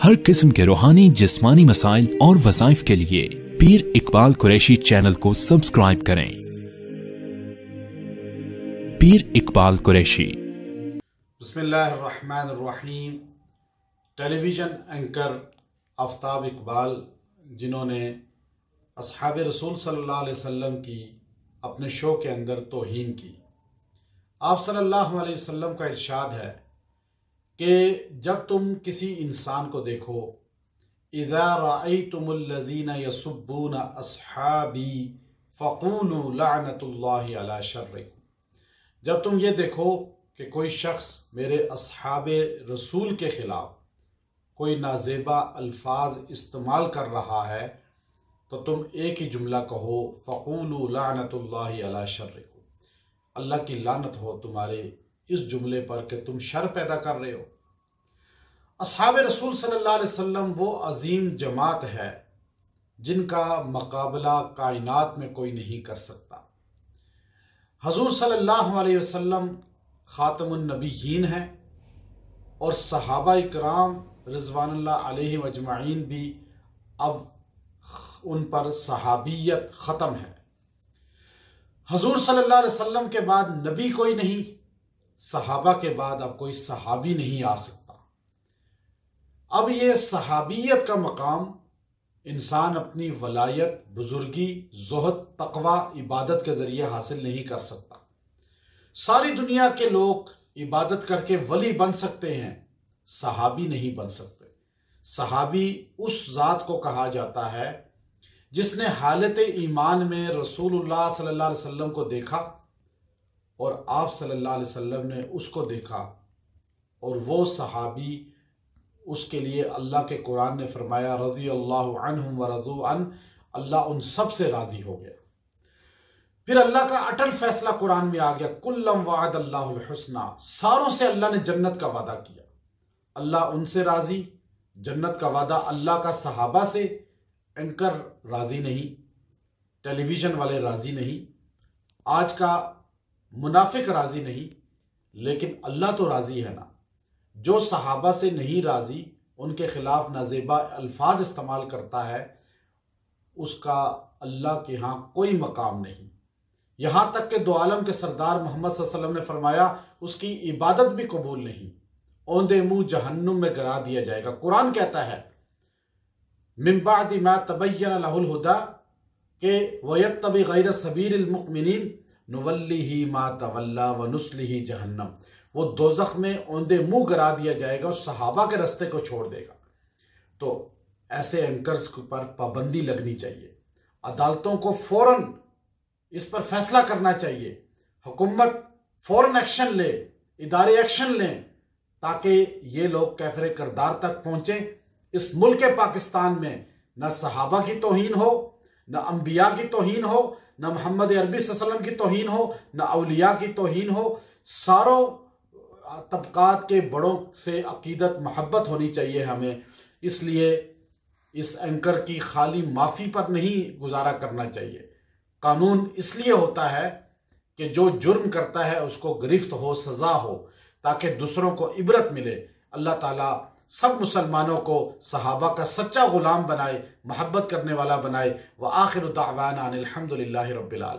ہر قسم کے روحانی جسمانی مسائل اور وظائف کے لیے پیر اقبال قریشی چینل کو سبسکرائب کریں۔ پیر اقبال قریشی۔ بسم اللہ الرحمن الرحیم۔ ٹیلی ویژن اینکر آفتاب اقبال، جنہوں نے اصحاب رسول صلی اللہ علیہ وسلم کی اپنے شو کے اندر توہین کی۔ آپ صلی اللہ علیہ وسلم کا ارشاد ہے کہ جب تم کسی انسان کو دیکھو، اذا رأیتم الذین یسبون اصحابی فقولوا لعنت اللہ علی شرکم، جب تم یہ دیکھو کہ کوئی شخص میرے اصحاب رسول کے خلاف کوئی نازیبا الفاظ استعمال کر رہا ہے تو تم ایک ہی جملہ کہو، فقولوا لعنت اللہ علی شرکم، اللہ کی لعنت ہو تمہارے اس جملے پر کہ تم شر پیدا کر رہے ہو۔ اصحاب رسول صلی اللہ علیہ وسلم وہ عظیم جماعت ہے جن کا مقابلہ کائنات میں کوئی نہیں کر سکتا۔ حضور صلی اللہ علیہ وسلم خاتم النبیین ہیں اور صحابہ کرام رضوان اللہ علیہ اجمعین بھی اب ان پر صحابیت ختم ہے۔ حضور صلی اللہ علیہ وسلم کے بعد نبی کوئی نہیں، صحابہ کے بعد اب کوئی صحابی نہیں آ سکتا۔ اب یہ صحابیت کا مقام انسان اپنی ولایت، بزرگی، زہد، تقوی، عبادت کے ذریعے حاصل نہیں کر سکتا۔ ساری دنیا کے لوگ عبادت کر کے ولی بن سکتے ہیں، صحابی نہیں بن سکتے۔ صحابی اس ذات کو کہا جاتا ہے جس نے حالت ایمان میں رسول اللہ صلی اللہ علیہ وسلم کو دیکھا اور آپ صلی اللہ علیہ وسلم نے اس کو دیکھا، اور وہ صحابی اس کے لیے اللہ کے قرآن نے فرمایا رضی اللہ عنہم ورضوا عنہ، اللہ ان سب سے راضی ہو گیا۔ پھر اللہ کا اٹل فیصلہ قرآن میں آ گیا، کلم وعد اللہ الحسنى، ساروں سے اللہ نے جنت کا وعدہ کیا۔ اللہ ان سے راضی، جنت کا وعدہ اللہ کا صحابہ سے، اینکر راضی نہیں، ٹیلی ویژن والے راضی نہیں، آج کا منافق راضی نہیں، لیکن اللہ تو راضی ہے نا۔ جو صحابہ سے نہیں راضی، ان کے خلاف نازیبا الفاظ استعمال کرتا ہے، اس کا اللہ کے ہاں کوئی مقام نہیں۔ یہاں تک کہ دو عالم کے سردار محمد صلی اللہ علیہ وسلم نے فرمایا اس کی عبادت بھی قبول نہیں، اوندے منہ جہنم میں گرا دیا جائے گا۔ قرآن کہتا ہے من بعد ما تبین لہ الہدی کہ ویتبع غیر سبیل المؤمنین نولہ ما تولی ونصلہ جہنم، وہ دوزخ میں اوندے منہ گرا دیا جائے گا اور صحابہ کے رستے کو چھوڑ دے گا۔ تو ایسے اینکرز پر پابندی لگنی چاہیے، عدالتوں کو فوراً اس پر فیصلہ کرنا چاہیے، حکومت فوراً ایکشن لے، ادارے ایکشن لیں تاکہ یہ لوگ کیفر کردار تک پہنچیں۔ اس ملک پاکستان میں نہ صحابہ کی توہین ہو، نہ انبیاء کی توہین ہو، نہ محمد عربی صلی اللہ علیہ وسلم کی توہین ہو، نہ اولیاء کی توہین ہو۔ ساروں طبقات کے بڑوں سے عقیدت محبت ہونی چاہیے ہمیں۔ اس لیے اس اینکر کی خالی معافی پر نہیں گزارا کرنا چاہیے۔ قانون اس لیے ہوتا ہے کہ جو جرم کرتا ہے اس کو گرفت ہو، سزا ہو، تاکہ دوسروں کو عبرت ملے۔ اللہ تعالیٰ سب مسلمانوں کو صحابہ کا سچا غلام بنائے، محبت کرنے والا بنائے۔ وآخر دعوانا ان الحمد للہ رب العالمین۔